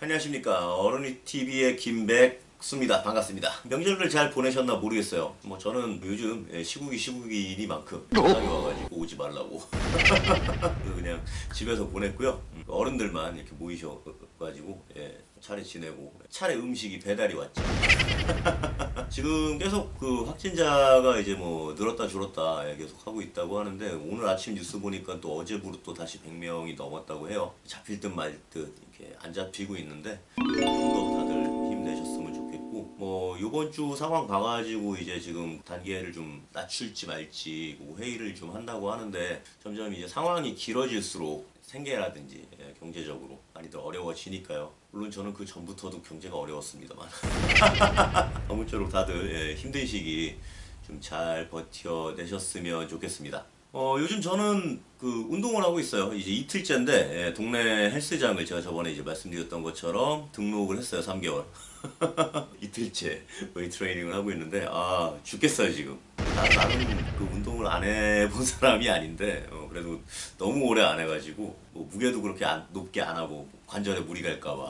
안녕하십니까. 어른이TV의 김백수입니다. 반갑습니다. 명절을 잘 보내셨나 모르겠어요. 뭐 저는 요즘 시국이니만큼 연락이 와가지고 오지 말라고 그냥 집에서 보냈고요. 어른들만 이렇게 모이셔가지고 차례 지내고, 차례 음식이 배달이 왔죠. 지금 계속 그 확진자가 이제 뭐 늘었다 줄었다 계속 하고 있다고 하는데, 오늘 아침 뉴스 보니까 또 어제부로 또 다시 100명이 넘었다고 해요. 잡힐 듯 말 듯 이렇게 안 잡히고 있는데, 좀 더 다들 힘내셨으면 좋겠고, 뭐 요번 주 상황 봐가지고 이제 지금 단계를 좀 낮출지 말지 회의를 좀 한다고 하는데, 점점 이제 상황이 길어질수록 생계라든지 경제적으로 많이들 어려워지니까요. 물론 저는 그 전부터도 경제가 어려웠습니다만 아무쪼록 다들 힘든 시기 좀 잘 버텨내셨으면 좋겠습니다. 요즘 저는 그 운동을 하고 있어요. 이제 이틀째인데 동네 헬스장을 제가 저번에 이제 말씀드렸던 것처럼 등록을 했어요. 3개월. 이틀째 웨이트 트레이닝을 하고 있는데 죽겠어요 지금. 나는 그 운동을 안 해본 사람이 아닌데 그래도 너무 오래 안 해가지고 뭐 무게도 그렇게 높게 안 하고 관절에 무리 갈까봐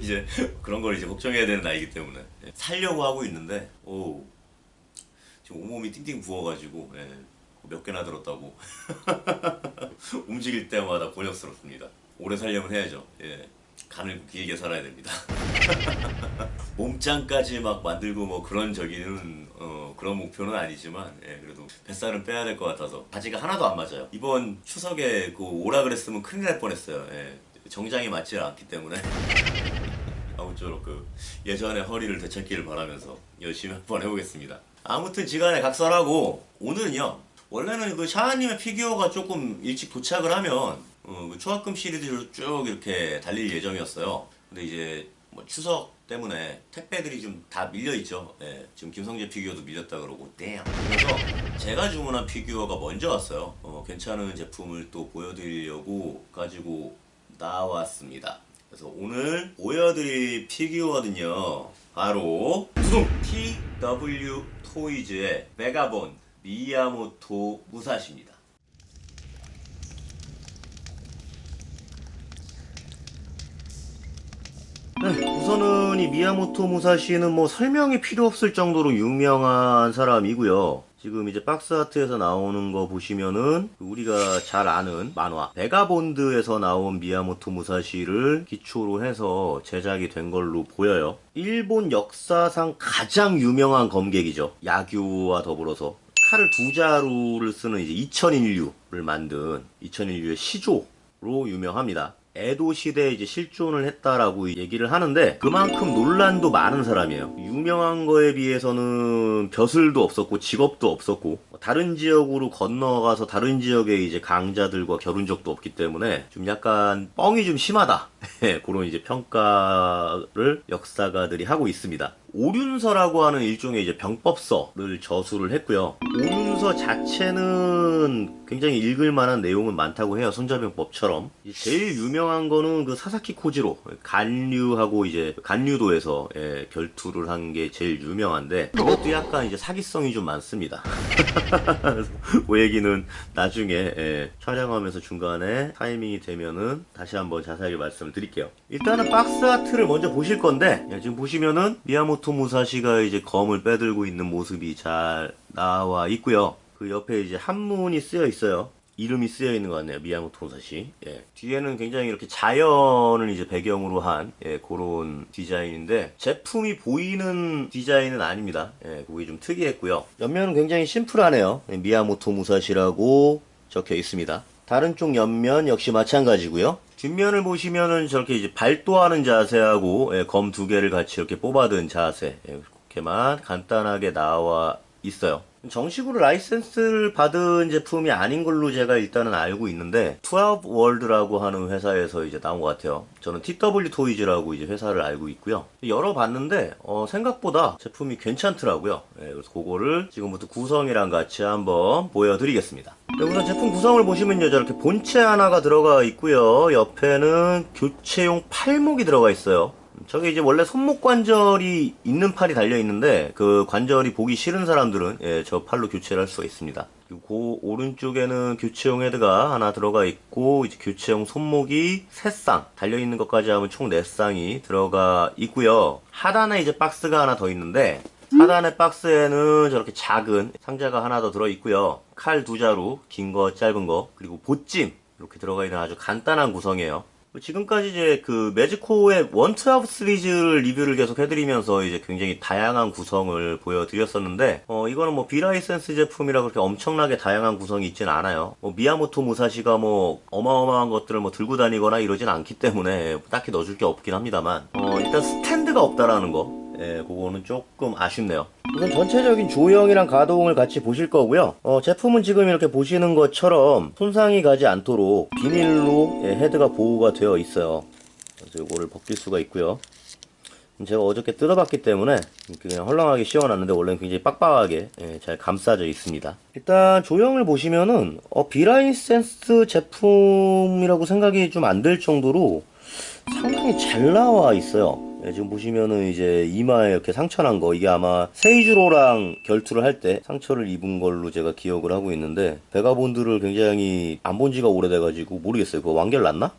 이제 그런 걸 이제 걱정해야 되는 나이기 때문에 살려고 하고 있는데 지금 온몸이 띵띵 부어가지고 몇 개나 들었다고 움직일 때마다 곤욕스럽습니다. 오래 살려면 해야죠. 가늘고 길게 살아야 됩니다. 몸짱까지 막 만들고 뭐 그런 그런 목표는 아니지만 그래도 뱃살은 빼야 될 것 같아서 바지가 하나도 안 맞아요. 이번 추석에 그 오라 그랬으면 큰일 날 뻔했어요. 정장이 맞지 않기 때문에 아무쪼록 그 예전의 허리를 되찾기를 바라면서 열심히 한번 해보겠습니다. 아무튼 지간에 각설하고, 오늘은요, 원래는 그 샤아님의 피규어가 조금 일찍 도착을 하면 그 추합금 시리즈로 쭉 이렇게 달릴 예정이었어요. 근데 이제 뭐 추석 때문에 택배들이 좀 다 밀려있죠. 지금 김성재 피규어도 밀렸다 그러고 그래서 제가 주문한 피규어가 먼저 왔어요. 괜찮은 제품을 또 보여드리려고 가지고 나왔습니다. 그래서 오늘 보여드릴 피규어는요, 바로 두둥! TW 토이즈의 메가본 미야모토 무사시입니다. 우선은 이 미야모토 무사시는 뭐 설명이 필요 없을 정도로 유명한 사람이고요. 지금 이제 박스아트에서 나오는 거 보시면은 우리가 잘 아는 만화 베가본드에서 나온 미야모토 무사시를 기초로 해서 제작이 된 걸로 보여요. 일본 역사상 가장 유명한 검객이죠. 야규와 더불어서 칼을 두 자루를 쓰는 이제 2001류를 만든 2001류의 시조로 유명합니다. 에도 시대에 이제 실존을 했다라고 얘기를 하는데, 그만큼 논란도 많은 사람이에요. 유명한 거에 비해서는 벼슬도 없었고 직업도 없었고, 다른 지역으로 건너가서 다른 지역의 이제 강자들과 겨룬 적도 없기 때문에 좀 약간 뻥이 좀 심하다. 그런 이제 평가를 역사가들이 하고 있습니다. 오륜서라고 하는 일종의 이제 병법서를 저술을 했고요. 오륜서 자체는 굉장히 읽을 만한 내용은 많다고 해요. 손자병법처럼. 제일 유명한 거는 그 사사키 코지로 간류하고 이제 간류도에서 결투를 한 게 제일 유명한데, 그것도 약간 이제 사기성이 좀 많습니다. 그 얘기는 나중에 촬영하면서 중간에 타이밍이 되면은 다시 한번 자세하게 말씀을 드릴게요. 일단은 박스 아트를 먼저 보실 건데, 지금 보시면은 미야모토 무사시가 이제 검을 빼들고 있는 모습이 잘 나와 있고요. 그 옆에 이제 한문이 쓰여 있어요. 이름이 쓰여 있는 것 같네요. 미야모토 무사시. 뒤에는 굉장히 이렇게 자연을 이제 배경으로 한 그런 디자인인데, 제품이 보이는 디자인은 아닙니다. 그게 좀 특이했고요. 옆면은 굉장히 심플하네요. 미야모토 무사시라고 적혀 있습니다. 다른 쪽 옆면 역시 마찬가지고요. 뒷면을 보시면은 저렇게 이제 발도하는 자세하고 검 두 개를 같이 이렇게 뽑아든 자세, 이렇게만 간단하게 나와 있어요. 정식으로 라이센스를 받은 제품이 아닌 걸로 제가 일단은 알고 있는데, 12월드라고 하는 회사에서 이제 나온 것 같아요. 저는 TW 토이즈라고 이제 회사를 알고 있고요. 열어봤는데 생각보다 제품이 괜찮더라고요. 그래서 그거를 지금부터 구성이랑 같이 한번 보여드리겠습니다. 우선 제품 구성을 보시면요, 저렇게 본체 하나가 들어가 있고요. 옆에는 교체용 팔목이 들어가 있어요. 저게 이제 원래 손목 관절이 있는 팔이 달려 있는데, 그 관절이 보기 싫은 사람들은 저 팔로 교체를 할 수가 있습니다. 그리고 그 오른쪽에는 교체용 헤드가 하나 들어가 있고, 이제 교체용 손목이 3쌍, 달려있는 것까지 하면 총 4쌍이 들어가 있고요. 하단에 이제 박스가 하나 더 있는데, 하단의 박스에는 저렇게 작은 상자가 하나 더 들어있고요. 칼 2자루, 긴 거, 짧은 거, 그리고 보찜, 이렇게 들어가 있는 아주 간단한 구성이에요. 지금까지 이제 그 매지코의 원투하브 시리즈를 리뷰를 계속 해드리면서 이제 굉장히 다양한 구성을 보여드렸었는데, 이거는 뭐 비라이센스 제품이라 그렇게 엄청나게 다양한 구성이 있진 않아요. 미야모토 무사시가 뭐 어마어마한 것들을 뭐 들고 다니거나 이러진 않기 때문에 딱히 넣어줄 게 없긴 합니다만, 일단 스탠드가 없다라는 거, 그거는 조금 아쉽네요. 우선 전체적인 조형이랑 가동을 같이 보실 거고요. 제품은 지금 이렇게 보시는 것처럼 손상이 가지 않도록 비닐로 헤드가 보호가 되어 있어요. 그래서 이거를 벗길 수가 있고요. 제가 어저께 뜯어봤기 때문에 그냥 헐렁하게 씌워놨는데 원래는 굉장히 빡빡하게 잘 감싸져 있습니다. 일단 조형을 보시면은 비라이센스 제품이라고 생각이 좀 안 들 정도로 상당히 잘 나와 있어요. 지금 보시면은 이제 이마에 이렇게 상처 난 거, 이게 아마 세이주로랑 결투를 할 때 상처를 입은 걸로 제가 기억을 하고 있는데, 베가본드를 굉장히 안 본 지가 오래돼가지고 모르겠어요. 그거 완결 났나?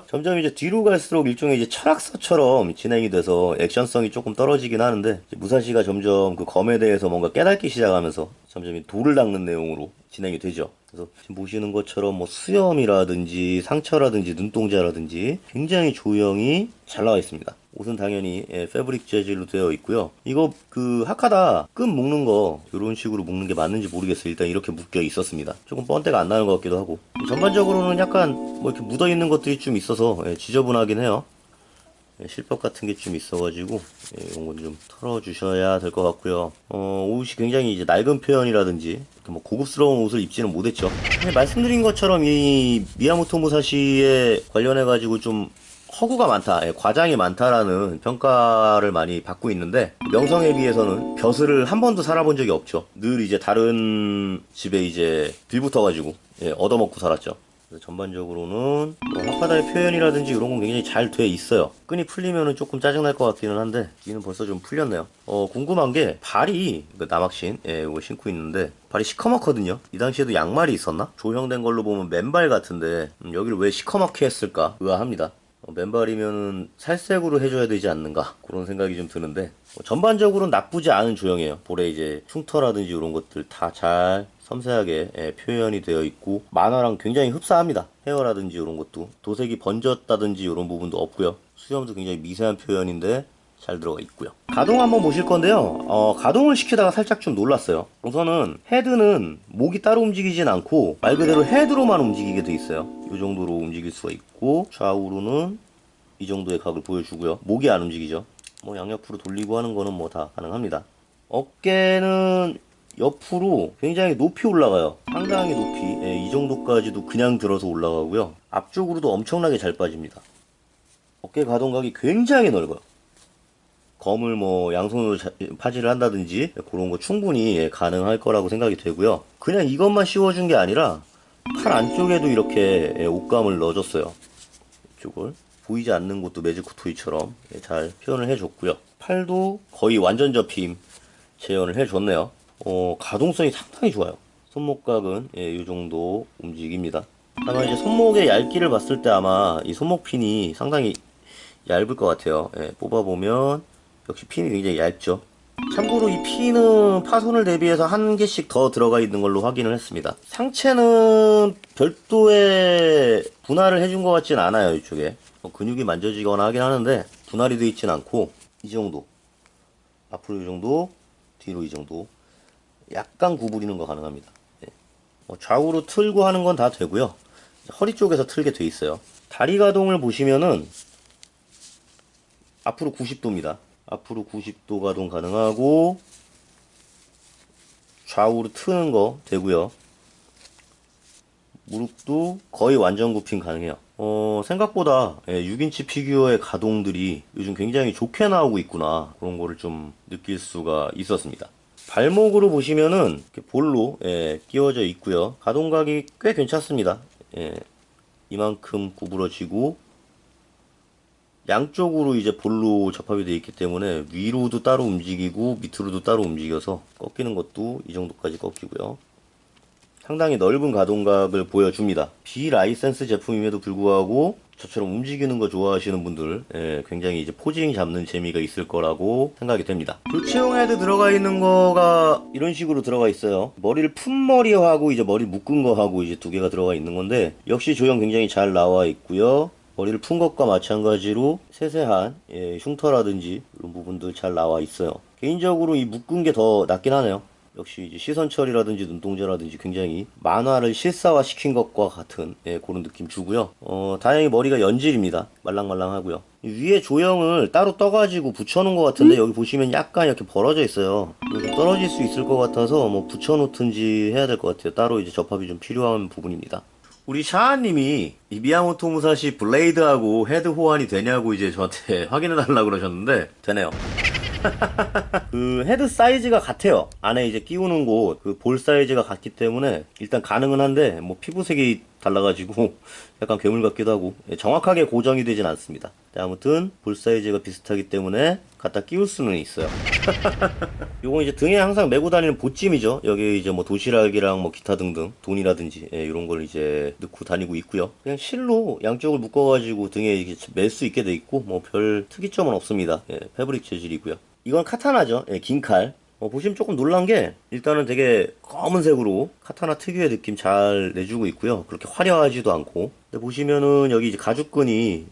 점점 이제 뒤로 갈수록 일종의 이제 철학서처럼 진행이 돼서 액션성이 조금 떨어지긴 하는데, 무사시가 점점 그 검에 대해서 뭔가 깨닫기 시작하면서 점점 돌을 닦는 내용으로 진행이 되죠. 그래서 지금 보시는 것처럼 뭐 수염이라든지 상처라든지 눈동자라든지 굉장히 조형이 잘 나와 있습니다. 옷은 당연히 패브릭 재질로 되어 있고요. 이거 그 하카다 끈 묶는 거 이런 식으로 묶는 게 맞는지 모르겠어요. 일단 이렇게 묶여 있었습니다. 조금 뻔때가 안 나는 것 같기도 하고, 전반적으로는 약간 뭐 이렇게 묻어 있는 것들이 좀 있어서 지저분하긴 해요. 실밥 같은 게 좀 있어가지고 이런 건 좀 털어주셔야 될 것 같고요. 옷이 굉장히 이제 낡은 표현이라든지 이렇게 뭐 고급스러운 옷을 입지는 못했죠. 말씀드린 것처럼 이 미야모토 무사시에 관련해가지고 좀 허구가 많다, 과장이 많다라는 평가를 많이 받고 있는데, 명성에 비해서는 벼슬을 한 번도 살아본 적이 없죠. 늘 이제 다른 집에 이제 빌붙어가지고 얻어먹고 살았죠. 전반적으로는 하카다의 표현이라든지 이런 건 굉장히 잘 돼 있어요. 끈이 풀리면은 조금 짜증날 것 같기는 한데, 이는 벌써 좀 풀렸네요. 궁금한 게 발이, 그 남학신 이거 신고 있는데 발이 시커멓거든요. 이 당시에도 양말이 있었나? 조형된 걸로 보면 맨발 같은데 여기를 왜 시커멓게 했을까 의아합니다. 맨발이면은 살색으로 해줘야 되지 않는가, 그런 생각이 좀 드는데, 전반적으로는 나쁘지 않은 조형이에요. 볼에 이제 흉터라든지 이런 것들 다 잘 섬세하게 표현이 되어 있고, 만화랑 굉장히 흡사합니다. 헤어라든지 이런 것도 도색이 번졌다든지 이런 부분도 없고요. 수염도 굉장히 미세한 표현인데 잘 들어가 있고요. 가동 한번 보실 건데요. 가동을 시키다가 살짝 좀 놀랐어요. 우선은 헤드는 목이 따로 움직이진 않고 말 그대로 헤드로만 움직이게 돼 있어요. 이 정도로 움직일 수가 있고, 좌우로는 이 정도의 각을 보여주고요. 목이 안 움직이죠. 뭐 양옆으로 돌리고 하는 거는 뭐 다 가능합니다. 어깨는 옆으로 굉장히 높이 올라가요. 상당히 높이, 이 정도까지도 그냥 들어서 올라가고요. 앞쪽으로도 엄청나게 잘 빠집니다. 어깨 가동각이 굉장히 넓어요. 검을 뭐 양손으로 파지를 한다든지 그런 거 충분히 가능할 거라고 생각이 되고요. 그냥 이것만 씌워준 게 아니라 팔 안쪽에도 이렇게 옷감을 넣어줬어요. 이쪽을 보이지 않는 곳도 매지코 토이처럼 잘 표현을 해줬고요. 팔도 거의 완전 접힘 재현을 해줬네요. 가동성이 상당히 좋아요. 손목각은 이 정도 움직입니다. 다만 이제 손목의 얇기를 봤을 때 아마 이 손목핀이 상당히 얇을 것 같아요. 뽑아보면 역시 핀이 굉장히 얇죠. 참고로 이 핀은 파손을 대비해서 한 개씩 더 들어가 있는 걸로 확인을 했습니다. 상체는 별도의 분할을 해준 것 같진 않아요. 이쪽에 근육이 만져지거나 하긴 하는데 분할이 되어 있진 않고, 이 정도, 앞으로 이 정도, 뒤로 이 정도, 약간 구부리는 거 가능합니다. 좌우로 틀고 하는 건 다 되고요. 허리 쪽에서 틀게 돼 있어요. 다리 가동을 보시면은 앞으로 90도입니다. 앞으로 90도 가동 가능하고, 좌우로 트는 거 되고요. 무릎도 거의 완전 굽힘 가능해요. 생각보다 6인치 피규어의 가동들이 요즘 굉장히 좋게 나오고 있구나, 그런 거를 좀 느낄 수가 있었습니다. 발목으로 보시면은 이렇게 볼로 끼워져 있고요. 가동각이 꽤 괜찮습니다. 이만큼 구부러지고, 양쪽으로 이제 볼로 접합이 되어 있기 때문에 위로도 따로 움직이고 밑으로도 따로 움직여서 꺾이는 것도 이 정도까지 꺾이고요. 상당히 넓은 가동각을 보여줍니다. 비라이센스 제품임에도 불구하고 저처럼 움직이는 거 좋아하시는 분들, 굉장히 이제 포징 잡는 재미가 있을 거라고 생각이 됩니다. 교체용 헤드 들어가 있는 거가 이런 식으로 들어가 있어요. 머리를 푼머리하고 이제 머리 묶은 거하고 이제 두 개가 들어가 있는 건데, 역시 조형 굉장히 잘 나와 있고요. 머리를 푼 것과 마찬가지로 세세한 흉터라든지 이런 부분들 잘 나와 있어요. 개인적으로 이 묶은 게 더 낫긴 하네요. 역시 이제 시선 처리라든지 눈동자라든지 굉장히 만화를 실사화 시킨 것과 같은 그런 느낌 주고요. 다행히 머리가 연질입니다. 말랑말랑하고요. 위에 조형을 따로 떠가지고 붙여놓은 것 같은데 여기 보시면 약간 이렇게 벌어져 있어요. 좀 떨어질 수 있을 것 같아서 뭐 붙여놓든지 해야 될 것 같아요. 따로 이제 접합이 좀 필요한 부분입니다. 우리 샤아님이 이 미야모토 무사시 블레이드하고 헤드 호환이 되냐고 이제 저한테 확인해 달라고 그러셨는데 되네요. 그 헤드 사이즈가 같아요. 안에 이제 끼우는 곳 그 볼 사이즈가 같기 때문에 일단 가능은 한데 뭐 피부색이 달라가지고 약간 괴물 같기도 하고 정확하게 고정이 되진 않습니다. 아무튼 볼 사이즈가 비슷하기 때문에 갖다 끼울 수는 있어요. 요건 이제 등에 항상 메고 다니는 보찜이죠. 여기 이제 뭐 도시락이랑 뭐 기타 등등 돈이라든지 이런 걸 이제 넣고 다니고 있고요. 그냥 실로 양쪽을 묶어가지고 등에 이게 멜 수 있게 돼 있고 뭐 별 특이점은 없습니다. 패브릭 재질이고요. 이건 카타나죠. 긴 칼. 보시면 조금 놀란 게 일단은 되게 검은색으로 카타나 특유의 느낌 잘 내주고 있고요. 그렇게 화려하지도 않고. 근데 보시면은 여기 이제 가죽끈이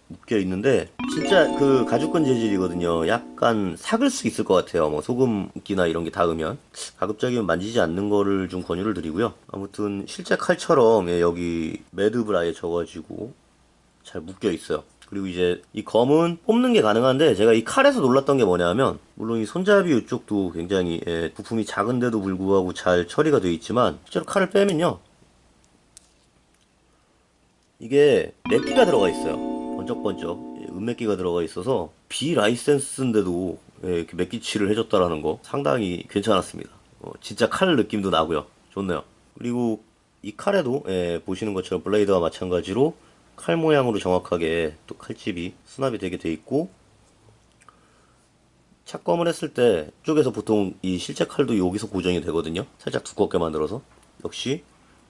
묶여 있는데 진짜 그 가죽끈 재질이거든요. 약간 삭을 수 있을 것 같아요. 뭐 소금기나 이런 게 닿으면 가급적이면 만지지 않는 거를 좀 권유를 드리고요. 아무튼 실제 칼처럼 여기 매듭을 아예 져가지고 잘 묶여 있어요. 그리고 이제 이 검은 뽑는 게 가능한데 제가 이 칼에서 놀랐던 게 뭐냐면 물론 이 손잡이 이쪽도 굉장히 부품이 작은데도 불구하고 잘 처리가 되어 있지만 실제로 칼을 빼면요 이게 맵기가 들어가 있어요. 번쩍번쩍 은맵기가 들어가 있어서 비라이센스인데도 이렇게 맵기칠을 해줬다라는 거 상당히 괜찮았습니다. 진짜 칼 느낌도 나고요. 좋네요. 그리고 이 칼에도 보시는 것처럼 블레이드와 마찬가지로 칼 모양으로 정확하게 또 칼집이 수납이 되게 돼 있고 착검을 했을 때 이쪽에서 보통 이 실제 칼도 여기서 고정이 되거든요. 살짝 두껍게 만들어서 역시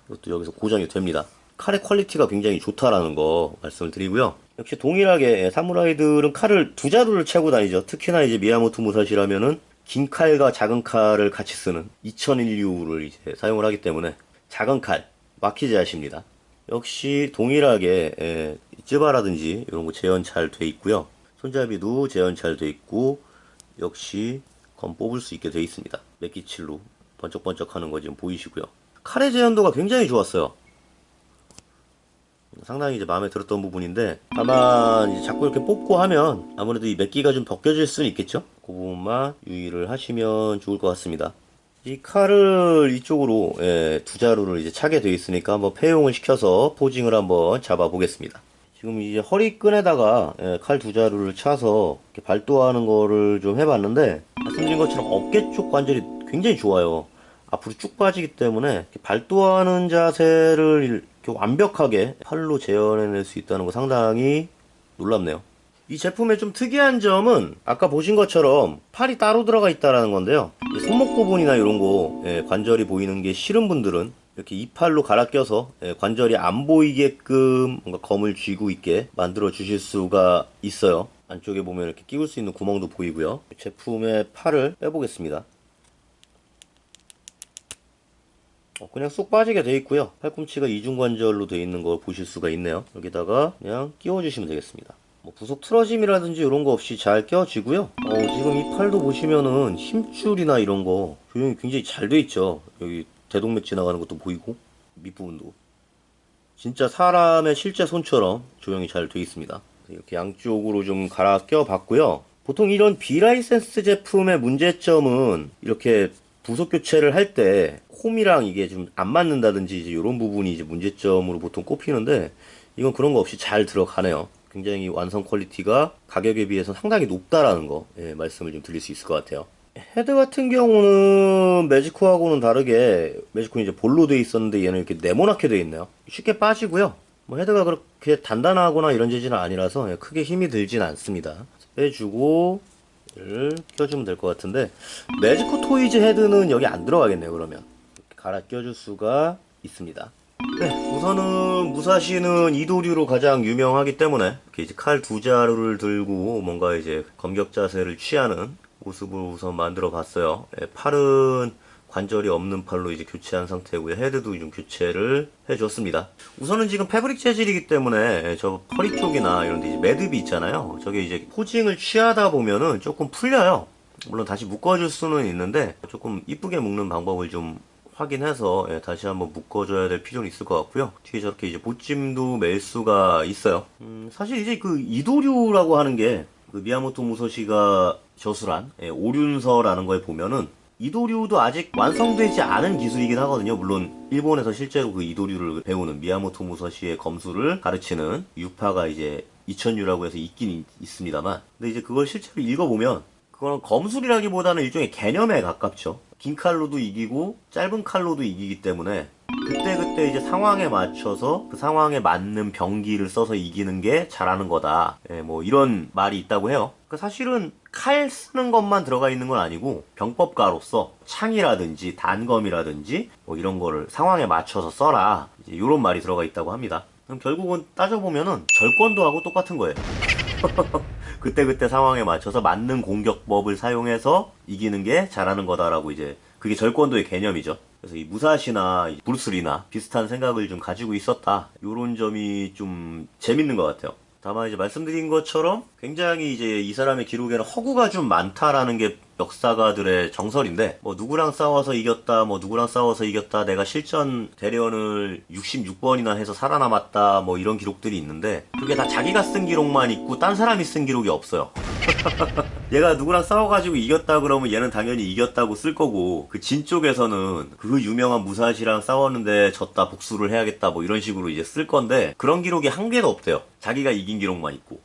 이것도 여기서 고정이 됩니다. 칼의 퀄리티가 굉장히 좋다라는 거 말씀을 드리고요. 역시 동일하게 사무라이들은 칼을 두 자루를 채고 다니죠. 특히나 이제 미야모토 무사시라면은 긴 칼과 작은 칼을 같이 쓰는 2001류를 이제 사용을 하기 때문에 작은 칼 마키제 하십니다. 역시 동일하게 쯔바라든지 이런 거 재현 잘 돼 있고요. 손잡이도 재현 잘 돼 있고 역시 검 뽑을 수 있게 돼 있습니다. 맵기칠로 번쩍번쩍 하는 거 지금 보이시고요. 칼의 재현도가 굉장히 좋았어요. 상당히 이제 마음에 들었던 부분인데 다만 이제 자꾸 이렇게 뽑고 하면 아무래도 이 맵기가 좀 벗겨질 수는 있겠죠. 그 부분만 유의를 하시면 좋을 것 같습니다. 이 칼을 이쪽으로 두 자루를 이제 차게 되어 있으니까 한번 폐용을 시켜서 포징을 한번 잡아 보겠습니다. 지금 이제 허리끈에다가 칼 두 자루를 차서 이렇게 발도하는 거를 좀 해봤는데 말씀드린 것처럼 어깨 쪽 관절이 굉장히 좋아요. 앞으로 쭉 빠지기 때문에 이렇게 발도하는 자세를 이렇게 완벽하게 팔로 재현해낼 수 있다는 거 상당히 놀랍네요. 이 제품의 좀 특이한 점은 아까 보신 것처럼 팔이 따로 들어가 있다는 건데요. 손목 부분이나 이런 거 관절이 보이는 게 싫은 분들은 이렇게 이 팔로 갈아 껴서 관절이 안 보이게끔 뭔가 검을 쥐고 있게 만들어 주실 수가 있어요. 안쪽에 보면 이렇게 끼울 수 있는 구멍도 보이고요. 제품의 팔을 빼보겠습니다. 그냥 쏙 빠지게 되어 있고요. 팔꿈치가 이중관절로 되어 있는 걸 보실 수가 있네요. 여기다가 그냥 끼워주시면 되겠습니다. 부속 틀어짐이라든지 이런 거 없이 잘 껴지고요. 지금 이 팔도 보시면은 힘줄이나 이런 거 조형이 굉장히 잘 돼 있죠. 여기 대동맥 지나가는 것도 보이고 밑부분도 진짜 사람의 실제 손처럼 조형이 잘 돼 있습니다. 이렇게 양쪽으로 좀 갈아 껴 봤고요. 보통 이런 비라이센스 제품의 문제점은 이렇게 부속 교체를 할 때 홈이랑 이게 좀 안 맞는다든지 이제 이런 부분이 이제 문제점으로 보통 꼽히는데 이건 그런 거 없이 잘 들어가네요. 굉장히 완성 퀄리티가 가격에 비해서 상당히 높다라는 거 말씀을 좀 드릴 수 있을 것 같아요. 헤드 같은 경우는 매지코하고는 다르게 매지코는 이제 볼로 되어 있었는데 얘는 이렇게 네모나게 되어 있네요. 쉽게 빠지고요. 헤드가 그렇게 단단하거나 이런 재질은 아니라서 크게 힘이 들진 않습니다. 빼주고 를 껴주면 될 것 같은데 매지코 토이즈 헤드는 여기 안 들어가겠네요. 그러면 갈아 껴줄 수가 있습니다. 네, 우선은 무사시는 이도류로 가장 유명하기 때문에 이렇게 이제 칼 두 자루를 들고 뭔가 이제 검격 자세를 취하는 모습을 우선 만들어 봤어요. 네, 팔은 관절이 없는 팔로 이제 교체한 상태고요. 헤드도 좀 교체를 해줬습니다. 우선은 지금 패브릭 재질이기 때문에 저 허리 쪽이나 이런 데 이제 매듭이 있잖아요. 저게 이제 포징을 취하다 보면은 조금 풀려요. 물론 다시 묶어줄 수는 있는데 조금 이쁘게 묶는 방법을 좀 확인해서 다시 한번 묶어줘야 될 필요는 있을 것 같고요. 뒤에 저렇게 이제 보찜도 멜 수가 있어요. 사실 이제 그 이도류라고 하는 게 그 미야모토 무소시가 저술한 오륜서라는 거에 보면은 이도류도 아직 완성되지 않은 기술이긴 하거든요. 물론 일본에서 실제로 그 이도류를 배우는 미야모토 무소시의 검수를 가르치는 유파가 이제 이천유라고 해서 있긴 있습니다만, 근데 이제 그걸 실제로 읽어보면 그거는 검술이라기보다는 일종의 개념에 가깝죠. 긴 칼로도 이기고 짧은 칼로도 이기기 때문에 그때그때 이제 상황에 맞춰서 그 상황에 맞는 병기를 써서 이기는 게 잘하는 거다. 뭐 이런 말이 있다고 해요. 그러니까 사실은 칼 쓰는 것만 들어가 있는 건 아니고 병법가로서 창이라든지 단검이라든지 뭐 이런 거를 상황에 맞춰서 써라. 이제 이런 말이 들어가 있다고 합니다. 그럼 결국은 따져보면은 절권도 하고 똑같은 거예요. 그때그때 상황에 맞춰서 맞는 공격법을 사용해서 이기는 게 잘하는 거다라고 이제 그게 절권도의 개념이죠. 그래서 이 무사시나 브루스리나 비슷한 생각을 좀 가지고 있었다. 요런 점이 좀 재밌는 것 같아요. 다만 이제 말씀드린 것처럼 굉장히 이제 이 사람의 기록에는 허구가 좀 많다라는 게 역사가들의 정설인데, 뭐 누구랑 싸워서 이겼다, 뭐 누구랑 싸워서 이겼다, 내가 실전 대련을 66번이나 해서 살아남았다, 뭐 이런 기록들이 있는데 그게 다 자기가 쓴 기록만 있고 딴 사람이 쓴 기록이 없어요. 얘가 누구랑 싸워가지고 이겼다 그러면 얘는 당연히 이겼다고 쓸 거고, 그 진 쪽에서는 그 유명한 무사시랑 싸웠는데 졌다, 복수를 해야겠다, 뭐 이런 식으로 이제 쓸 건데 그런 기록이 한 개도 없대요. 자기가 이긴 기록만 있고.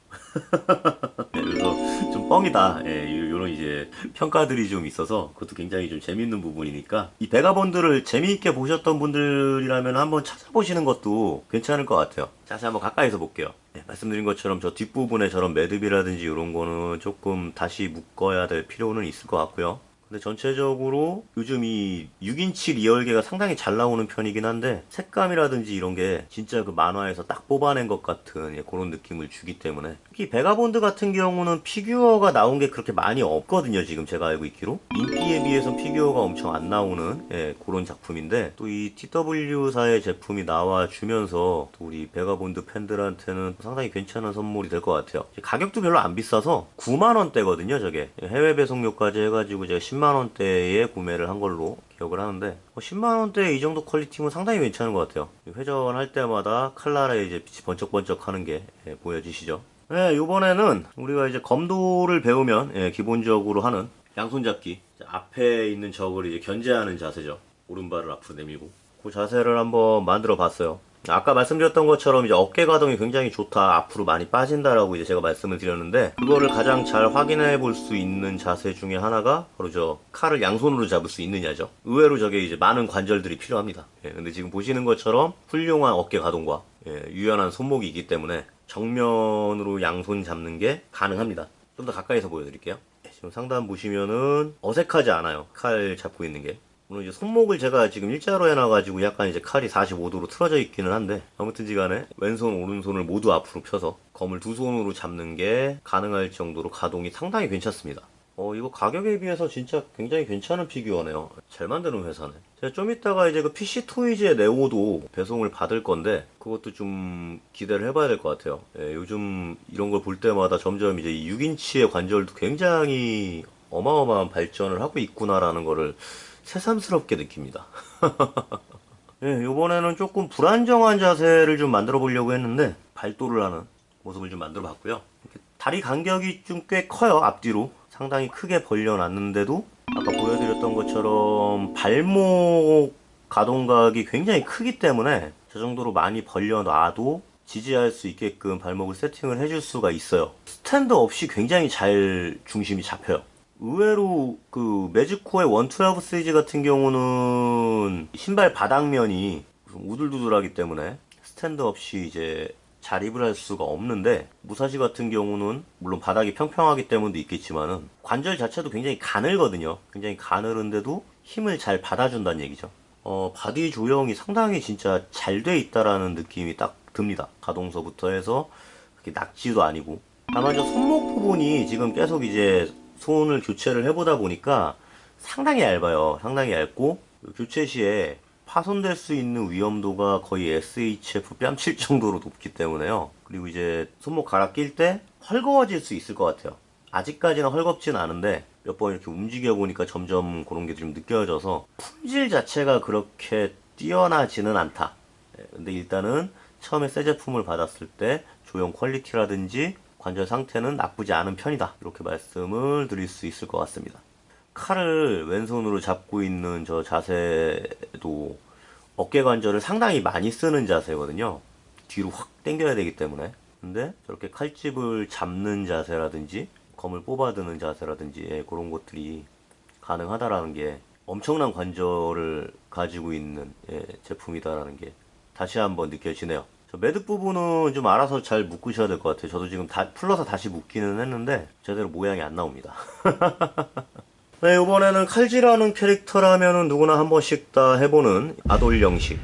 그래서 좀 뻥이다. 요런 이제 평가들이 좀 있어서 그것도 굉장히 좀 재밌는 부분이니까 이 베가본드를 재미있게 보셨던 분들이라면 한번 찾아보시는 것도 괜찮을 것 같아요. 자세히 한번 가까이서 볼게요. 말씀드린 것처럼 저 뒷부분에 저런 매듭이라든지 이런 거는 조금 다시 묶어야 될 필요는 있을 것 같고요. 근데 전체적으로 요즘 이 6인치 리얼계가 상당히 잘 나오는 편이긴 한데 색감이라든지 이런 게 진짜 그 만화에서 딱 뽑아낸 것 같은 그런 느낌을 주기 때문에, 특히 베가본드 같은 경우는 피규어가 나온 게 그렇게 많이 없거든요. 지금 제가 알고 있기로 인기에 비해서 피규어가 엄청 안 나오는 그런 작품인데, 또 이 TW사의 제품이 나와주면서 또 우리 베가본드 팬들한테는 상당히 괜찮은 선물이 될 것 같아요. 가격도 별로 안 비싸서 9만원대거든요. 저게 해외 배송료까지 해가지고 제가 10만원대에 구매를 한 걸로 기억을 하는데, 10만원대에 이 정도 퀄리티면 상당히 괜찮은 것 같아요. 회전할 때마다 칼날에 이제 빛이 번쩍번쩍 하는 게 보여지시죠? 네, 요번에는 우리가 이제 검도를 배우면 기본적으로 하는 양손 잡기, 앞에 있는 적을 이제 견제하는 자세죠. 오른발을 앞으로 내밀고 그 자세를 한번 만들어 봤어요. 아까 말씀드렸던 것처럼 이제 어깨 가동이 굉장히 좋다, 앞으로 많이 빠진다라고 이제 제가 말씀을 드렸는데, 그거를 가장 잘 확인해 볼 수 있는 자세 중에 하나가 바로 저 칼을 양손으로 잡을 수 있느냐죠. 의외로 저게 이제 많은 관절들이 필요합니다. 근데 지금 보시는 것처럼 훌륭한 어깨 가동과 유연한 손목이 있기 때문에 정면으로 양손 잡는 게 가능합니다. 좀 더 가까이서 보여드릴게요. 지금 상단 보시면은 어색하지 않아요. 칼 잡고 있는 게. 물론 이제 손목을 제가 지금 일자로 해놔가지고 약간 이제 칼이 45도로 틀어져 있기는 한데, 아무튼지 간에 왼손 오른손을 모두 앞으로 펴서 검을 두 손으로 잡는 게 가능할 정도로 가동이 상당히 괜찮습니다. 이거 가격에 비해서 진짜 굉장히 괜찮은 피규어네요. 잘 만드는 회사네. 제가 좀 이따가 이제 그 PC 토이즈의 네오도 배송을 받을 건데 그것도 좀 기대를 해봐야 될 것 같아요. 요즘 이런 걸 볼 때마다 점점 이제 6인치의 관절도 굉장히 어마어마한 발전을 하고 있구나라는 거를 새삼스럽게 느낍니다. 요번에는 조금 불안정한 자세를 좀 만들어 보려고 했는데 발도를 하는 모습을 좀 만들어 봤고요. 다리 간격이 좀 꽤 커요. 앞뒤로 상당히 크게 벌려놨는데도 아까 보여드렸던 것처럼 발목 가동각이 굉장히 크기 때문에 저 정도로 많이 벌려놔도 지지할 수 있게끔 발목을 세팅을 해줄 수가 있어요. 스탠드 없이 굉장히 잘 중심이 잡혀요. 의외로 그 매직코의 112 시리즈 같은 경우는 신발 바닥면이 좀 우들두들하기 때문에 스탠드 없이 이제 자립을 할 수가 없는데, 무사시 같은 경우는 물론 바닥이 평평하기 때문도 있겠지만은 관절 자체도 굉장히 가늘거든요. 굉장히 가늘은데도 힘을 잘 받아준다는 얘기죠. 바디 조형이 상당히 진짜 잘 돼 있다라는 느낌이 딱 듭니다. 가동서부터 해서 그렇게 낙지도 아니고. 다만 저 손목 부분이 지금 계속 이제 손을 교체를 해보다 보니까 상당히 얇아요. 상당히 얇고 교체 시에 파손될 수 있는 위험도가 거의 SHF 뺨칠 정도로 높기 때문에요. 그리고 이제 손목 갈아 낄 때 헐거워질 수 있을 것 같아요. 아직까지는 헐겁진 않은데 몇 번 이렇게 움직여 보니까 점점 그런 게 좀 느껴져서 품질 자체가 그렇게 뛰어나지는 않다. 근데 일단은 처음에 새 제품을 받았을 때 조형 퀄리티라든지 관절 상태는 나쁘지 않은 편이다. 이렇게 말씀을 드릴 수 있을 것 같습니다. 칼을 왼손으로 잡고 있는 저 자세도 어깨 관절을 상당히 많이 쓰는 자세거든요. 뒤로 확 당겨야 되기 때문에. 근데 저렇게 칼집을 잡는 자세라든지 검을 뽑아드는 자세라든지 그런 것들이 가능하다라는 게 엄청난 관절을 가지고 있는 제품이다라는 게 다시 한번 느껴지네요. 저 매듭 부분은 좀 알아서 잘 묶으셔야 될 것 같아요. 저도 지금 다 풀러서 다시 묶기는 했는데 제대로 모양이 안 나옵니다. 네, 이번에는 칼질하는 캐릭터라면은 누구나 한 번씩 다 해보는 아돌 영식.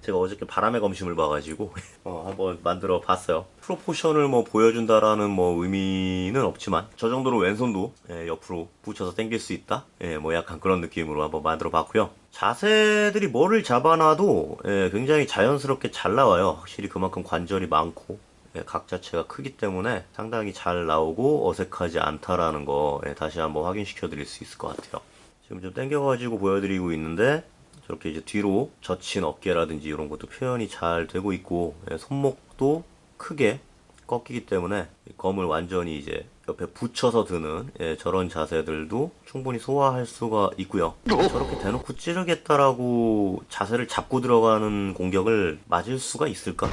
제가 어저께 바람의 검심을 봐가지고 한번 만들어 봤어요. 프로포션을 뭐 보여준다라는 뭐 의미는 없지만 저 정도로 왼손도 옆으로 붙여서 당길 수 있다. 뭐 약간 그런 느낌으로 한번 만들어 봤고요. 자세들이 뭐를 잡아놔도 굉장히 자연스럽게 잘 나와요. 확실히 그만큼 관절이 많고 각 자체가 크기 때문에 상당히 잘 나오고 어색하지 않다라는 거 다시 한번 확인시켜 드릴 수 있을 것 같아요. 지금 좀 당겨가지고 보여드리고 있는데 저렇게 이제 뒤로 젖힌 어깨라든지 이런 것도 표현이 잘 되고 있고 손목도 크게 꺾이기 때문에 검을 완전히 이제 옆에 붙여서 드는 저런 자세들도 충분히 소화할 수가 있고요. 저렇게 대놓고 찌르겠다라고 자세를 잡고 들어가는 공격을 맞을 수가 있을까?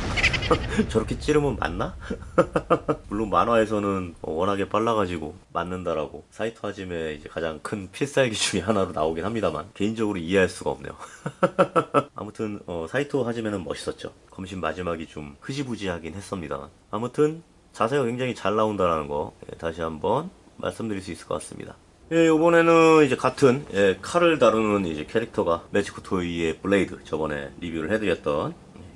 저렇게 찌르면 맞나? 물론 만화에서는 워낙에 빨라가지고 맞는다라고 사이토 하짐의 이제 가장 큰 필살기 중에 하나로 나오긴 합니다만 개인적으로 이해할 수가 없네요. 아무튼 사이토 하짐에는 멋있었죠. 검신 마지막이 좀 흐지부지하긴 했습니다만 아무튼 자세가 굉장히 잘 나온다는 거 다시 한번 말씀드릴 수 있을 것 같습니다. 이번에는 이제 같은 칼을 다루는 이제 캐릭터가 매지코 토이의 블레이드 저번에 리뷰를 해드렸던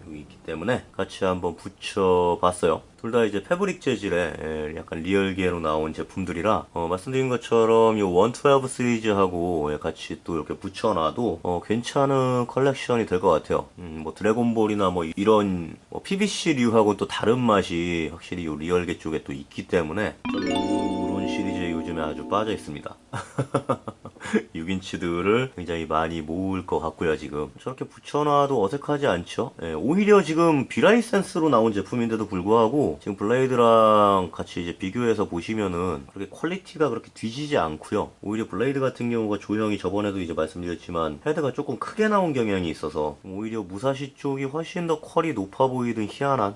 여기 있기 때문에 같이 한번 붙여봤어요. 둘 다 이제 패브릭 재질의 약간 리얼계로 나온 제품들이라 말씀드린 것처럼 이 112 시리즈하고 같이 또 이렇게 붙여놔도 괜찮은 컬렉션이 될 것 같아요. 뭐 드래곤볼이나 뭐 이런 PVC류하고 또 다른 맛이 확실히 이 리얼계 쪽에 또 있기 때문에 저는 이런 시리즈에 요즘에 아주 빠져 있습니다. 6인치들을 굉장히 많이 모을 것 같고요. 지금 저렇게 붙여놔도 어색하지 않죠. 오히려 지금 비라이센스로 나온 제품인데도 불구하고 지금 블레이드랑 같이 이제 비교해서 보시면은 그렇게 퀄리티가 그렇게 뒤지지 않고요. 오히려 블레이드 같은 경우가 조형이 저번에도 이제 말씀드렸지만 헤드가 조금 크게 나온 경향이 있어서 오히려 무사시 쪽이 훨씬 더 퀄이 높아 보이는 희한한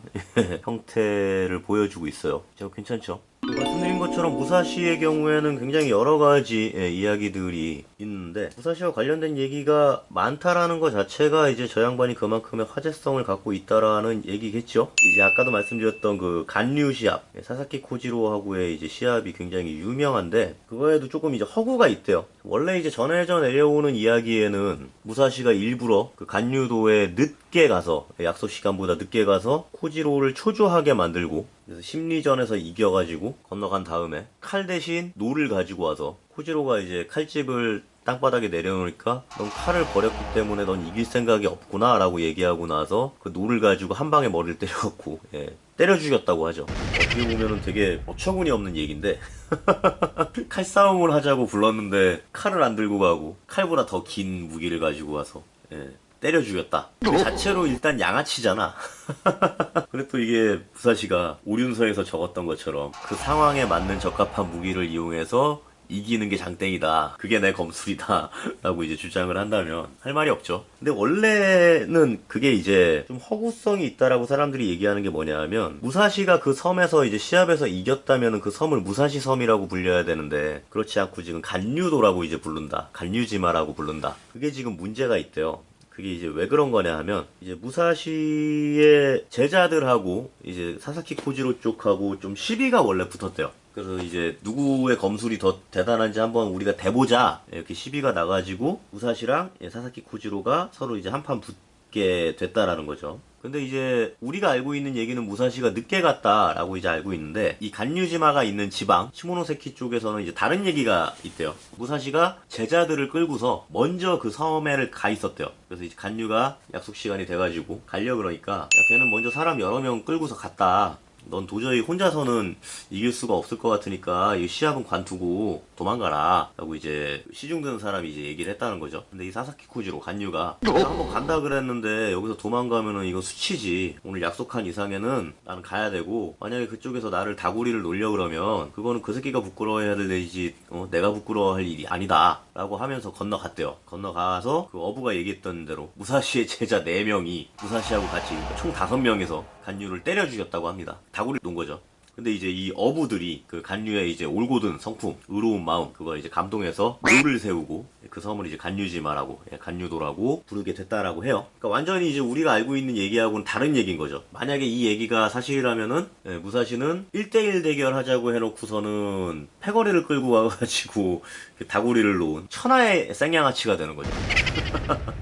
형태를 보여주고 있어요. 제가 괜찮죠? 말씀드린 것처럼 무사시의 경우에는 굉장히 여러 가지 이야기들이 있는데 무사시와 관련된 얘기가 많다라는 것 자체가 이제 저 양반이 그만큼의 화제성을 갖고 있다라는 얘기겠죠. 이제 아까도 말씀드렸던 그 간류 시합 사사키 코지로하고의 이제 시합이 굉장히 유명한데 그거에도 조금 이제 허구가 있대요. 원래 이제 전해져 내려오는 이야기에는 무사시가 일부러 그 간류도에 늦게 가서 약속 시간보다 늦게 가서 코지로를 초조하게 만들고 그래서 심리전에서 이겨가지고 건너간 다음에 칼 대신 노를 가지고 와서 코지로가 이제 칼집을 땅바닥에 내려놓으니까 넌 칼을 버렸기 때문에 넌 이길 생각이 없구나 라고 얘기하고 나서 그 노를 가지고 한 방에 머리를 때려갖고 때려 죽였다고 하죠. 어떻게 보면은 되게 어처구니 없는 얘기인데 칼싸움을 하자고 불렀는데 칼을 안 들고 가고 칼보다 더 긴 무기를 가지고 와서 때려 죽였다. 그 자체로 일단 양아치잖아. 근데 또 이게 무사시가 오륜서에서 적었던 것처럼 그 상황에 맞는 적합한 무기를 이용해서 이기는 게 장땡이다. 그게 내 검술이다. 라고 이제 주장을 한다면 할 말이 없죠. 근데 원래는 그게 이제 좀 허구성이 있다라고 사람들이 얘기하는 게 뭐냐 하면 무사시가 그 섬에서 이제 시합에서 이겼다면 그 섬을 무사시 섬이라고 불려야 되는데 그렇지 않고 지금 간류도라고 이제 부른다. 간류지마라고 부른다. 그게 지금 문제가 있대요. 그게 이제 왜 그런 거냐 하면 이제 무사시의 제자들하고 이제 사사키 코지로 쪽하고 좀 시비가 원래 붙었대요. 그래서 이제 누구의 검술이 더 대단한지 한번 우리가 대보자 이렇게 시비가 나가지고 무사시랑 사사키 코지로가 서로 이제 한판 붙게 됐다라는 거죠. 근데 이제 우리가 알고 있는 얘기는 무사시가 늦게 갔다라고 이제 알고 있는데, 이 간유지마가 있는 지방 시모노세키 쪽에서는 이제 다른 얘기가 있대요. 무사시가 제자들을 끌고서 먼저 그 섬에를 가 있었대요. 그래서 이제 간유가 약속 시간이 돼가지고 가려 그러니까, 야, 걔는 먼저 사람 여러 명 끌고서 갔다. 넌 도저히 혼자서는 이길 수가 없을 것 같으니까 이 시합은 관두고 도망가라 라고 이제 시중드는 사람이 이제 얘기를 했다는 거죠. 근데 이 사사키 코지로 간유가 한번 간다 그랬는데 여기서 도망가면은 이거 수치지. 오늘 약속한 이상에는 나는 가야 되고, 만약에 그쪽에서 나를 다구리를 놀려 그러면 그거는 그 새끼가 부끄러워해야 될 일이지 내가 부끄러워할 일이 아니다 라고 하면서 건너갔대요. 건너가서 그 어부가 얘기했던 대로 무사시의 제자 4명이 무사시하고 같이 총 5명에서 간유를 때려 죽였다고 합니다. 다구리를 놓은 거죠. 근데 이제 이 어부들이 그 간유의 이제 올곧은 성품, 의로운 마음, 그걸 이제 감동해서 묘를 세우고 그 섬을 이제 간유지마라고, 간유도라고 부르게 됐다라고 해요. 그러니까 완전히 이제 우리가 알고 있는 얘기하고는 다른 얘기인 거죠. 만약에 이 얘기가 사실이라면은 무사시는 1대1 대결하자고 해놓고서는 패거리를 끌고 와가지고 다구리를 놓은 천하의 생양아치가 되는 거죠.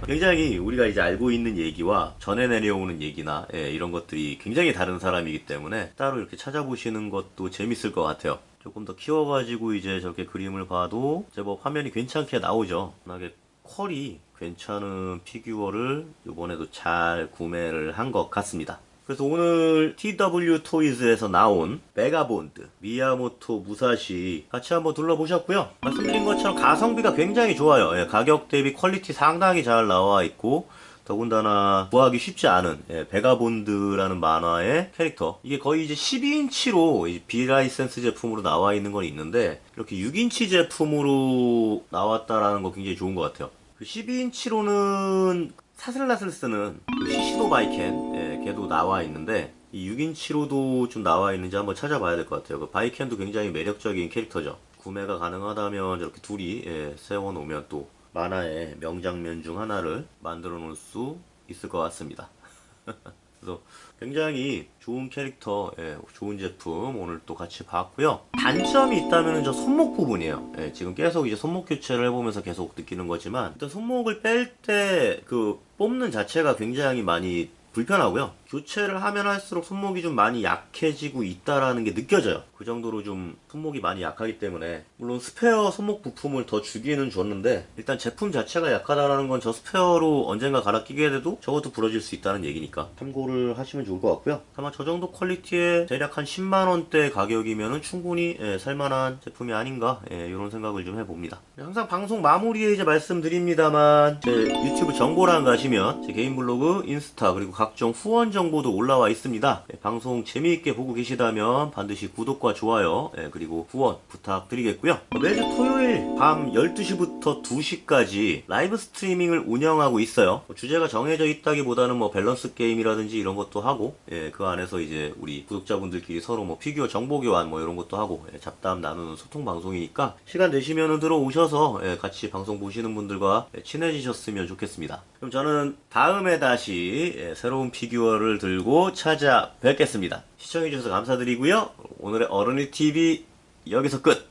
굉장히 우리가 이제 알고 있는 얘기와 전해 내려오는 얘기나 이런 것들이 굉장히 다른 사람이기 때문에 따로 이렇게 찾아보시는 것도 재밌을 것 같아요. 조금 더 키워가지고 이제 저렇게 그림을 봐도 제법 화면이 괜찮게 나오죠. 워낙에 퀄이 괜찮은 피규어를 이번에도 잘 구매를 한 것 같습니다. 그래서 오늘 TW 토이즈에서 나온 메가본드 미야모토 무사시 같이 한번 둘러보셨고요. 말씀드린 것처럼 가성비가 굉장히 좋아요. 가격 대비 퀄리티 상당히 잘 나와 있고, 더군다나 구하기 쉽지 않은 베가본드라는 만화의 캐릭터, 이게 거의 이제 12인치로 비라이센스 제품으로 나와 있는 건 있는데, 이렇게 6인치 제품으로 나왔다라는 거 굉장히 좋은 것 같아요. 12인치로는 사슬라슬 쓰는 그 시시도 바이켄 걔도 나와 있는데, 이 6인치로도 좀 나와 있는지 한번 찾아봐야 될 것 같아요. 그 바이켄도 굉장히 매력적인 캐릭터죠. 구매가 가능하다면 저렇게 둘이 세워놓으면 또 만화의 명장면 중 하나를 만들어 놓을 수 있을 것 같습니다. 그래서 굉장히 좋은 캐릭터, 좋은 제품 오늘 또 같이 봤고요. 단점이 있다면 저 손목 부분이에요. 지금 계속 이제 손목 교체를 해보면서 계속 느끼는 거지만, 일단 손목을 뺄 때 그 뽑는 자체가 굉장히 많이 불편하고요. 교체를 하면 할수록 손목이 좀 많이 약해지고 있다라는 게 느껴져요. 그 정도로 좀 손목이 많이 약하기 때문에, 물론 스페어 손목 부품을 더 주기는 줬는데 일단 제품 자체가 약하다라는 건 저 스페어로 언젠가 갈아 끼게 돼도 저것도 부러질 수 있다는 얘기니까 참고를 하시면 좋을 것 같고요. 아마 저 정도 퀄리티에 대략 한 10만원대 가격이면 충분히 살만한 제품이 아닌가, 이런 생각을 좀 해봅니다. 항상 방송 마무리에 이제 말씀드립니다만, 제 유튜브 정보欄 가시면 제 개인 블로그, 인스타, 그리고 각종 후원 정보도 올라와 있습니다. 방송 재미있게 보고 계시다면 반드시 구독과 좋아요, 그리고 후원 부탁드리겠고요. 매주 토요일 밤 12시부터 2시까지 라이브 스트리밍을 운영하고 있어요. 주제가 정해져 있다기보다는 뭐 밸런스 게임이라든지 이런 것도 하고, 그 안에서 이제 우리 구독자분들끼리 서로 뭐 피규어 정보 교환 뭐 이런 것도 하고, 잡담 나누는 소통 방송이니까 시간 되시면은 들어오셔서 같이 방송 보시는 분들과 친해지셨으면 좋겠습니다. 그럼 저는 다음에 다시 새로운 피규어를 들고 찾아뵙겠습니다. 시청해주셔서 감사드리고요. 오늘의 어른이 TV 여기서 끝!